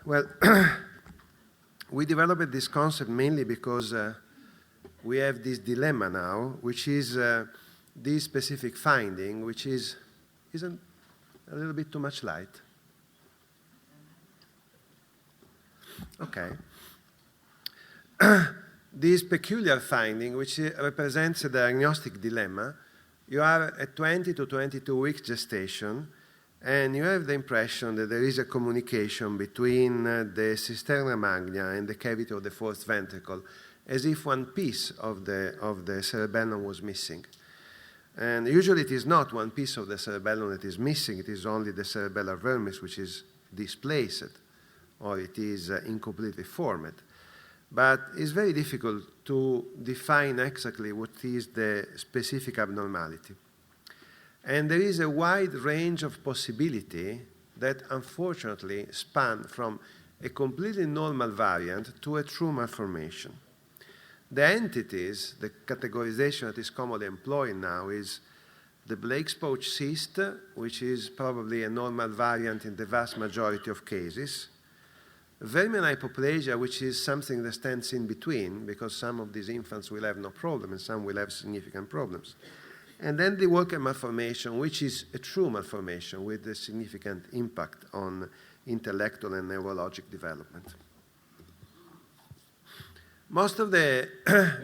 Well, we developed this concept mainly because we have this dilemma now, which is this specific finding, which isn't a little bit too much light. Okay. This peculiar finding, which represents a diagnostic dilemma, you are at 20 to 22 weeks gestation, and you have the impression that there is a communication between the cisterna magna and the cavity of the fourth ventricle, as if one piece of the cerebellum was missing. And usually it is not one piece of the cerebellum that is missing, it is only the cerebellar vermis which is displaced, or it is incompletely formed. But it's very difficult to define exactly what is the specific abnormality. And there is a wide range of possibility that unfortunately span from a completely normal variant to a true malformation. The entities, the categorization that is commonly employed now is the Blake's pouch cyst, which is probably a normal variant in the vast majority of cases. Verminal hypoplasia, which is something that stands in between, because some of these infants will have no problem and some will have significant problems. And then the Walker malformation, which is a true malformation with a significant impact on intellectual and neurologic development. Most of the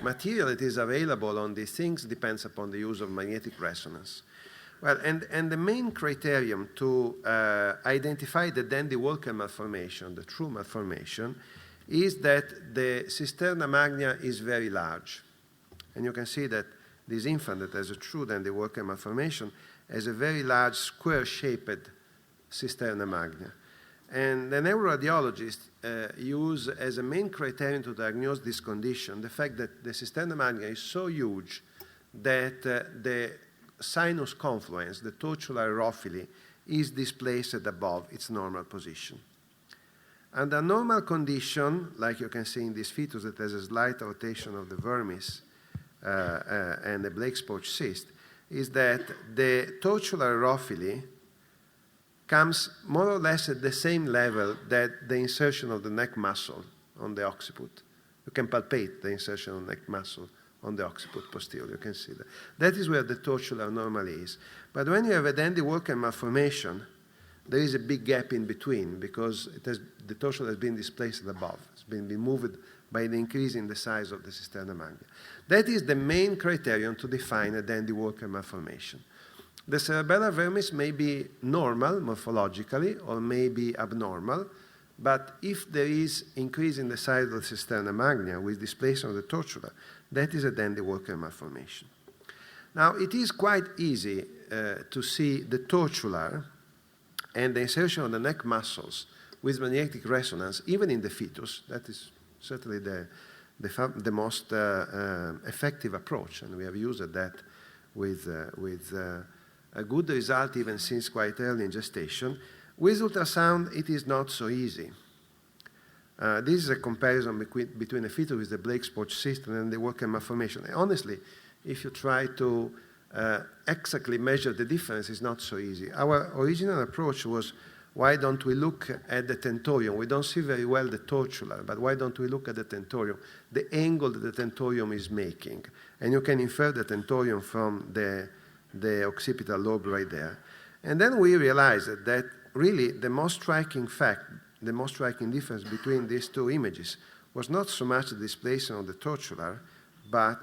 material that is available on these things depends upon the use of magnetic resonance. Well, and the main criterion to identify the Dandy-Walker malformation, the true malformation, is that the cisterna magna is very large. And you can see that this infant that has a true Dandy-Walker malformation has a very large square-shaped cisterna magna. And the neuroradiologists use as a main criterion to diagnose this condition the fact that the cisterna magna is so huge that the sinus confluence, the tortular aerophily, is displaced above its normal position. Under normal condition, like you can see in this fetus that has a slight rotation of the vermis and the Blake's pouch cyst, is that the tortular aerophily comes more or less at the same level that the insertion of the neck muscle on the occiput. You can palpate the insertion of the neck muscle on the occiput posterior, you can see that. That is where the tortular normally is. But when you have a Dandy-Walker malformation, there is a big gap in between because the tortular has been displaced above. It's been moved by the increase in the size of the cisterna magna. That is the main criterion to define a Dandy-Walker malformation. The cerebellar vermis may be normal morphologically or may be abnormal, but if there is increase in the size of the cisterna magna with displacement of the tortular, that is a Dandy-Walker malformation. Now, it is quite easy to see the tortular and the insertion of the neck muscles with magnetic resonance, even in the fetus. That is certainly the most effective approach, and we have used that with a good result even since quite early in gestation. With ultrasound, it is not so easy. This is a comparison between a fetus with the Blake's pouch cyst and the Walker malformation. And honestly, if you try to exactly measure the difference, it's not so easy. Our original approach was, why don't we look at the tentorium? We don't see very well the tortular, but why don't we look at the tentorium, the angle that the tentorium is making? And you can infer the tentorium from the occipital lobe right there. And then we realized that really the most striking fact, the most striking difference between these two images was not so much the displacement of the tortular, but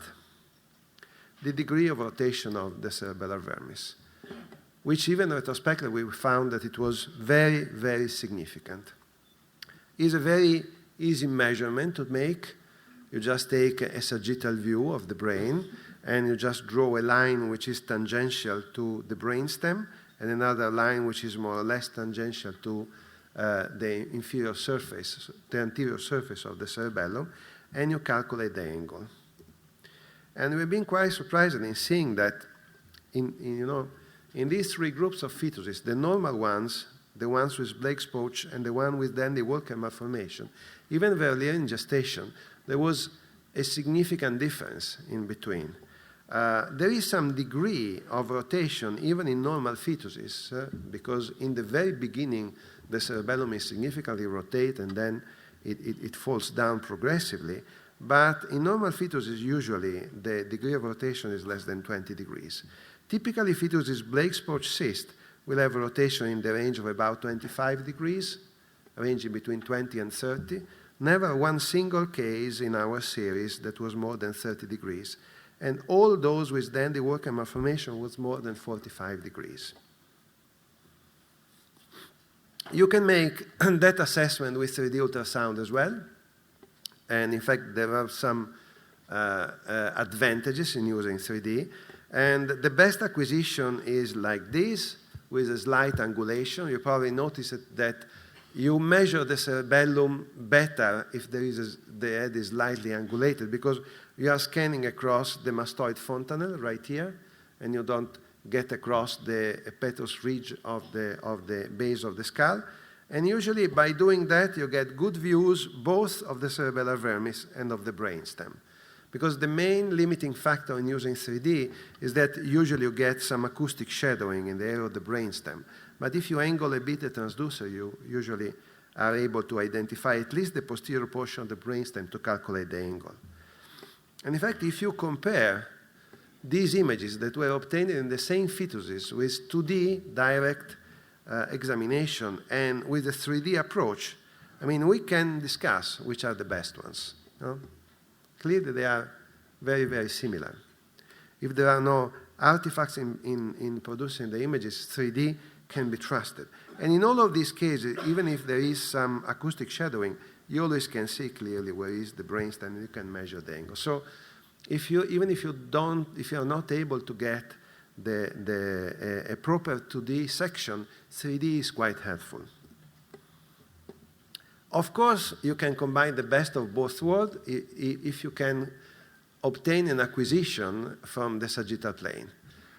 the degree of rotation of the cerebellar vermis, which even retrospectively we found that it was very, very significant. It's a very easy measurement to make. You just take a sagittal view of the brain, and you just draw a line which is tangential to the brainstem, and another line which is more or less tangential to the inferior surface, the anterior surface of the cerebellum, and you calculate the angle. And we've been quite surprised in seeing that in these three groups of fetuses, the normal ones, the ones with Blake's pouch and the one with Dandy-Walker malformation, even earlier in gestation, there was a significant difference in between. there is some degree of rotation even in normal fetuses, because in the very beginning the cerebellum is significantly rotated and then it falls down progressively. But in normal fetuses, usually the degree of rotation is less than 20 degrees. Typically, fetuses Blake's pouch cyst will have a rotation in the range of about 25 degrees, ranging between 20 and 30. Never one single case in our series that was more than 30 degrees. And all those with dandy work and malformation was more than 45 degrees. You can make that assessment with 3D ultrasound as well. And in fact, there are some advantages in using 3D. And the best acquisition is like this, with a slight angulation. You probably noticed that you measure the cerebellum better if the head is slightly angulated, because you are scanning across the mastoid fontanelle right here, and you don't get across the petrous ridge of the base of the skull. And usually by doing that, you get good views both of the cerebellar vermis and of the brainstem. Because the main limiting factor in using 3D is that usually you get some acoustic shadowing in the area of the brainstem. But if you angle a bit the transducer, you usually are able to identify at least the posterior portion of the brainstem to calculate the angle. And in fact, if you compare these images that were obtained in the same fetuses with 2D direct examination and with a 3D approach, I mean, we can discuss which are the best ones. No? Clearly, they are very, very similar. If there are no artifacts in producing the images, 3D can be trusted. And in all of these cases, even if there is some acoustic shadowing, you always can see clearly where is the brainstem, and you can measure the angle. So even if you are not able to get a proper 2D section, 3D is quite helpful. Of course, you can combine the best of both worlds if you can obtain an acquisition from the sagittal plane.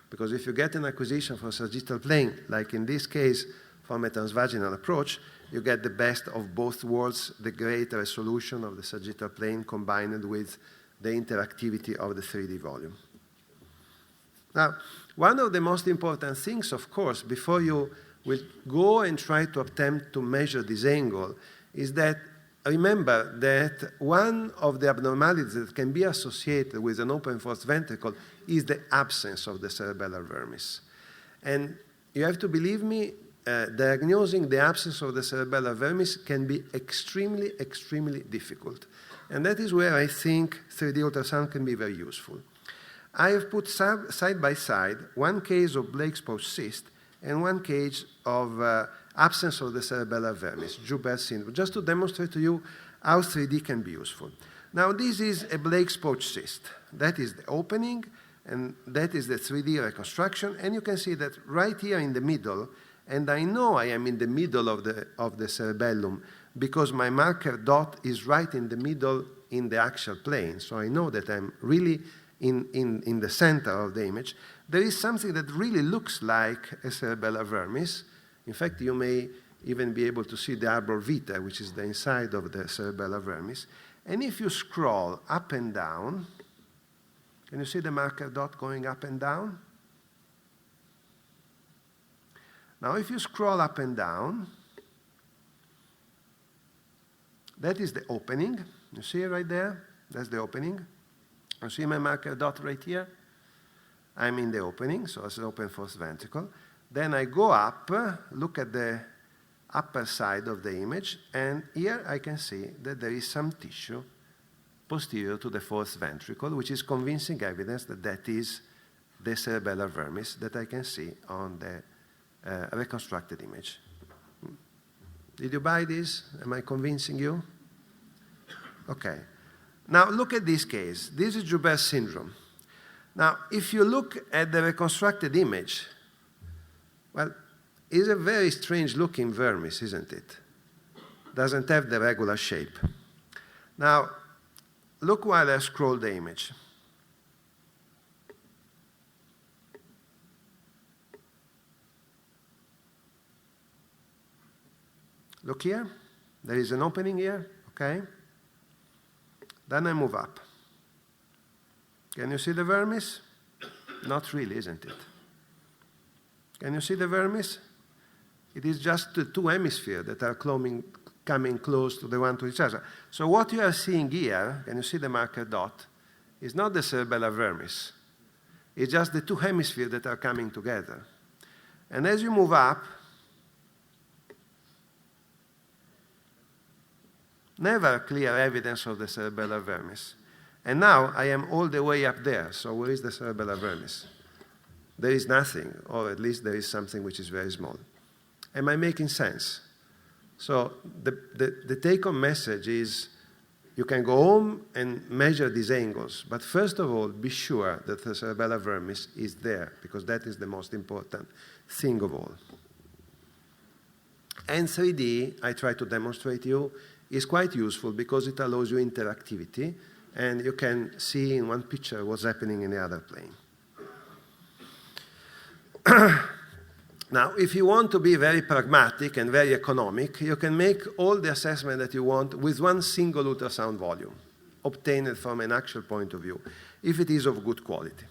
Because if you get an acquisition from sagittal plane, like in this case from a transvaginal approach, you get the best of both worlds, the great resolution of the sagittal plane combined with the interactivity of the 3D volume. Now, one of the most important things, of course, before you will go and try to attempt to measure this angle, is that remember that one of the abnormalities that can be associated with an open force ventricle is the absence of the cerebellar vermis. And you have to believe me, diagnosing the absence of the cerebellar vermis can be extremely, extremely difficult. And that is where I think 3D ultrasound can be very useful. I have put side by side one case of Blake's pouch cyst and one case of absence of the cerebellar vermis, Joubert syndrome, just to demonstrate to you how 3D can be useful. Now, this is a Blake's pouch cyst. That is the opening, and that is the 3D reconstruction. And you can see that right here in the middle, and I know I am in the middle of the cerebellum because my marker dot is right in the middle in the axial plane. So I know that I'm really in the center of the image. There is something that really looks like a cerebellar vermis. In fact, you may even be able to see the arbor vitae, which is the inside of the cerebellar vermis. And if you scroll up and down, can you see the marker dot going up and down? Now, if you scroll up and down, that is the opening. You see it right there? That's the opening. You see my marker dot right here? I'm in the opening, so it's an open force ventricle. Then I go up, look at the upper side of the image, and here I can see that there is some tissue posterior to the fourth ventricle, which is convincing evidence that that is the cerebellar vermis that I can see on the reconstructed image. Did you buy this? Am I convincing you? Okay. Now look at this case. This is Joubert syndrome. Now, if you look at the reconstructed image, well, it's a very strange looking vermis, isn't it? Doesn't have the regular shape. Now, look while I scroll the image. Look here. There is an opening here, okay? Then I move up. Can you see the vermis? Not really, isn't it? Can you see the vermis? It is just the two hemispheres that are coming close to the one to each other. So what you are seeing here, can you see the marker dot, is not the cerebellar vermis. It's just the two hemispheres that are coming together. And as you move up, never clear evidence of the cerebellar vermis. And now I am all the way up there, so where is the cerebellar vermis? There is nothing, or at least there is something which is very small. Am I making sense? So the take-home message is you can go home and measure these angles, but first of all, be sure that the cerebellar vermis is there, because that is the most important thing of all. And 3D, I try to demonstrate to you, is quite useful because it allows you interactivity, and you can see in one picture what's happening in the other plane. Now, if you want to be very pragmatic and very economic, you can make all the assessment that you want with one single ultrasound volume, obtained from an actual point of view, if it is of good quality.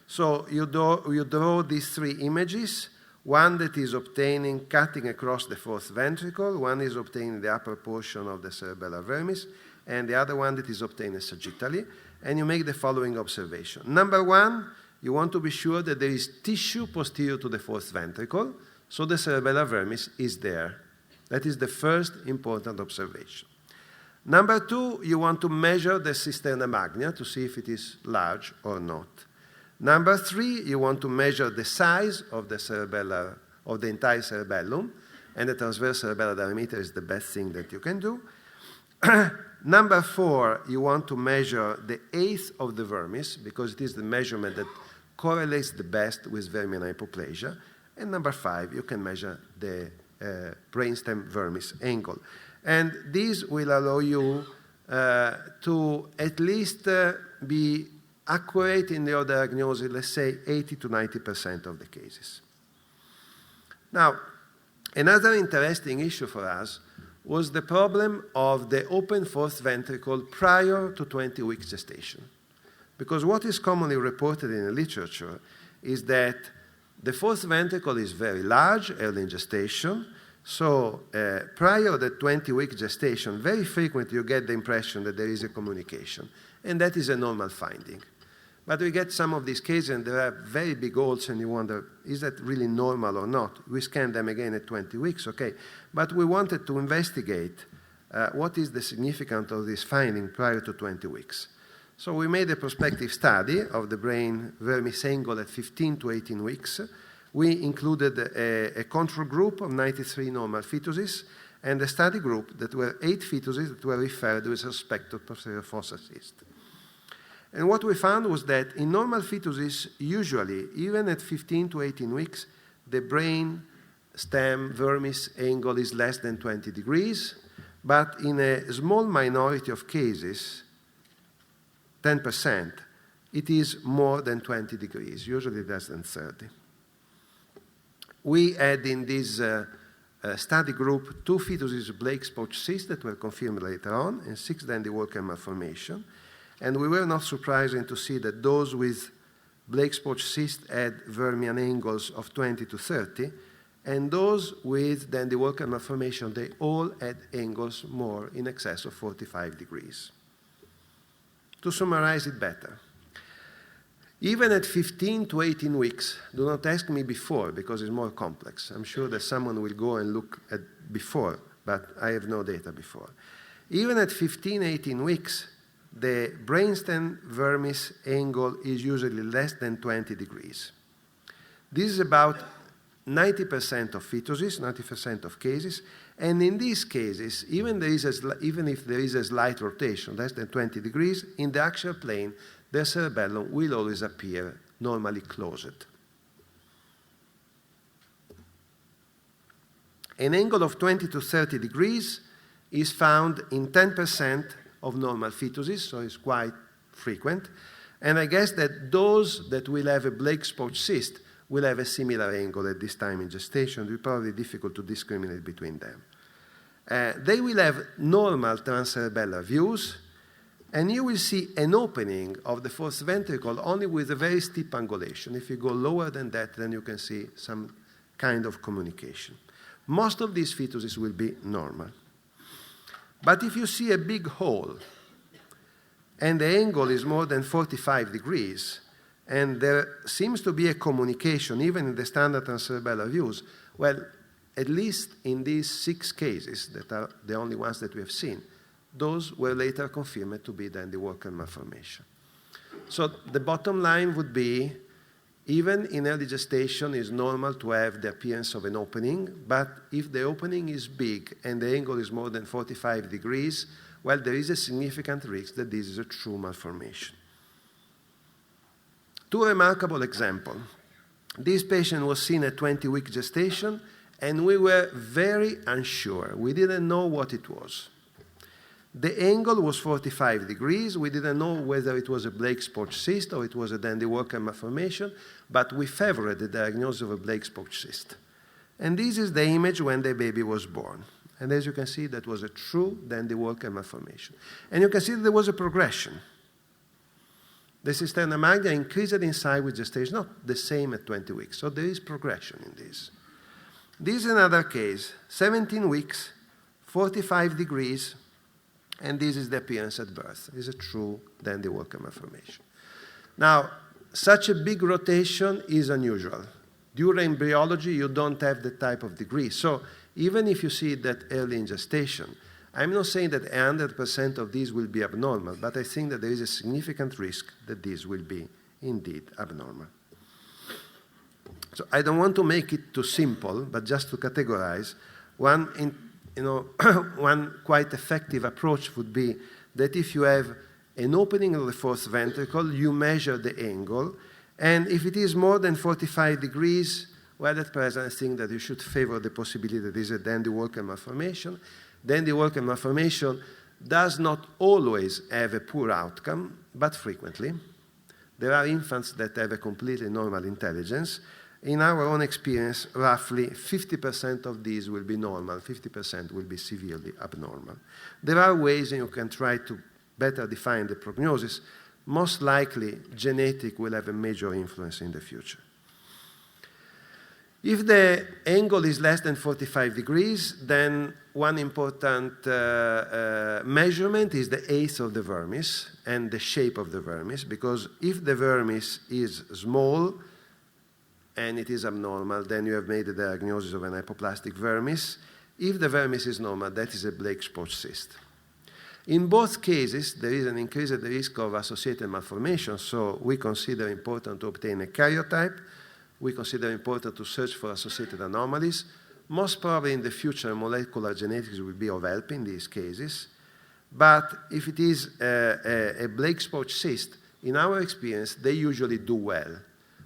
So you draw these three images, one that is obtaining cutting across the fourth ventricle, one is obtaining the upper portion of the cerebellar vermis, and the other one that is obtained sagittally, and you make the following observation. Number one, you want to be sure that there is tissue posterior to the fourth ventricle, so the cerebellar vermis is there. That is the first important observation. Number two, you want to measure the cisterna magna to see if it is large or not. Number three, you want to measure the size of the entire cerebellum, and the transverse cerebellar diameter is the best thing that you can do. Number four, you want to measure the eighth of the vermis, because it is the measurement that correlates the best with vermian hypoplasia. And number five, you can measure the brainstem vermis angle. And these will allow you to at least be accurate in your diagnosis, let's say 80 to 90% of the cases. Now, another interesting issue for us was the problem of the open fourth ventricle prior to 20 weeks gestation. Because what is commonly reported in the literature is that the fourth ventricle is very large early in gestation, so prior to the 20-week gestation, very frequently you get the impression that there is a communication, and that is a normal finding. But we get some of these cases and there are very big holes and you wonder, is that really normal or not? We scan them again at 20 weeks, okay. But we wanted to investigate what is the significance of this finding prior to 20 weeks. So we made a prospective study of the brain vermis angle at 15 to 18 weeks. We included a control group of 93 normal fetuses and a study group that were 8 fetuses that were referred with respect to posterior fossa cyst. And what we found was that in normal fetuses, usually, even at 15 to 18 weeks, the brain stem vermis angle is less than 20 degrees, but in a small minority of cases, 10%, it is more than 20 degrees, usually less than 30. We had in this study group 2 fetuses with Blake's pouch cyst that were confirmed later on, and 6 Dandy-Walker malformation. And we were not surprised to see that those with Blake's pouch cyst had vermian angles of 20 to 30, and those with Dandy-Walker malformation, they all had angles more in excess of 45 degrees. To summarize it better, even at 15 to 18 weeks, do not ask me before because it's more complex. I'm sure that someone will go and look at before, but I have no data before. Even at 15, 18 weeks, the brainstem vermis angle is usually less than 20 degrees. This is about 90% of fetuses, 90% of cases, and in these cases, even if there is a slight rotation, less than 20 degrees, in the axial plane, the cerebellum will always appear normally closed. An angle of 20 to 30 degrees is found in 10% of normal fetuses, so it's quite frequent. And I guess that those that will have a Blake's pouch cyst will have a similar angle at this time in gestation. It will be probably difficult to discriminate between them. They will have normal transcerebellar views, And you will see an opening of the fourth ventricle only with a very steep angulation. If you go lower than that, then you can see some kind of communication. Most of these fetuses will be normal. But if you see a big hole, and the angle is more than 45 degrees, and there seems to be a communication, even in the standard transcerebellar views, well, at least in these 6 cases, that are the only ones that we have seen, those were later confirmed to be Dandy Walker malformation. So the bottom line would be, even in early gestation, it's normal to have the appearance of an opening, but if the opening is big and the angle is more than 45 degrees, well, there is a significant risk that this is a true malformation. 2 remarkable examples. This patient was seen at 20-week gestation, and we were very unsure. We didn't know what it was. The angle was 45 degrees. We didn't know whether it was a Blake-Sporch cyst or it was a Dandy Walker malformation, but we favored the diagnosis of a Blake-Sporch cyst. And this is the image when the baby was born. And as you can see, that was a true Dandy Walker malformation. And you can see that there was a progression. The cisterna magna increased in size with gestation, not the same at 20 weeks. So there is progression in this. This is another case, 17 weeks, 45 degrees, and this is the appearance at birth. It's a true Dandy Walker malformation. Now, such a big rotation is unusual. During embryology, you don't have that type of degree. So even if you see that early in gestation, I'm not saying that 100% of these will be abnormal, but I think that there is a significant risk that these will be indeed abnormal. So I don't want to make it too simple, but just to categorize, one quite effective approach would be that if you have an opening of the fourth ventricle, you measure the angle, and if it is more than 45 degrees, well, at present, I think that you should favor the possibility that there is a Dandy Walker malformation. Dandy Walker malformation does not always have a poor outcome, but frequently. There are infants that have a completely normal intelligence. In our own experience, roughly 50% of these will be normal, 50% will be severely abnormal. There are ways you can try to better define the prognosis. Most likely, genetic will have a major influence in the future. If the angle is less than 45 degrees, then one important measurement is the age of the vermis and the shape of the vermis, because if the vermis is small and it is abnormal, then you have made the diagnosis of an hypoplastic vermis. If the vermis is normal, that is a Blake-Sporch cyst. In both cases, there is an increased risk of associated malformation, so we consider important to obtain a karyotype. We consider important to search for associated anomalies. Most probably in the future, molecular genetics will be of help in these cases. But if it is a Blake-Sporch cyst, in our experience, they usually do well.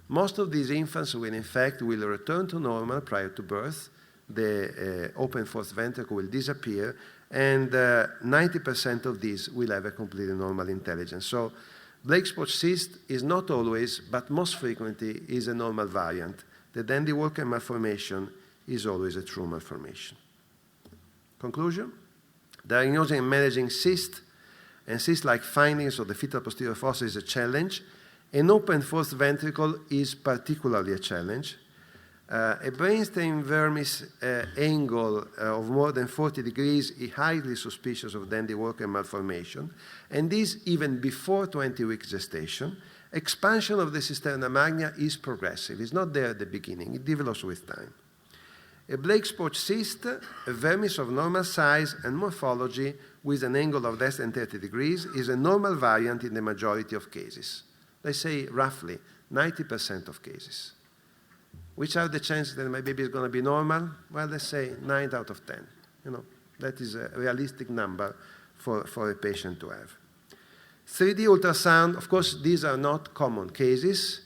Most of these infants will, in fact, will return to normal prior to birth. The open fourth ventricle will disappear, and 90% of these will have a completely normal intelligence. So Blake-Sporch cyst is not always, but most frequently, is a normal variant. The Dandy Walker malformation is always a true malformation. Conclusion? Diagnosing and managing cyst and cyst-like findings of the fetal posterior fossa is a challenge. An open fourth ventricle is particularly a challenge. A brainstem vermis angle of more than 40 degrees is highly suspicious of Dandy Walker malformation, and this even before 20-week gestation. Expansion of the cisterna magna is progressive. It's not there at the beginning. It develops with time. A Blake-Sporch cyst, a vermis of normal size and morphology with an angle of less than 30 degrees, is a normal variant in the majority of cases. They say roughly 90% of cases. Which are the chances that my baby is going to be normal? Well, let's say 9 out of 10. That is a realistic number for a patient to have. 3D ultrasound, of course, these are not common cases,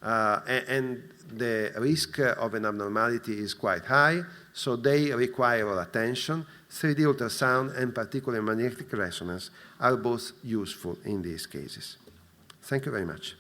and the risk of an abnormality is quite high, so they require our attention. 3D ultrasound and particularly magnetic resonance are both useful in these cases. Thank you very much.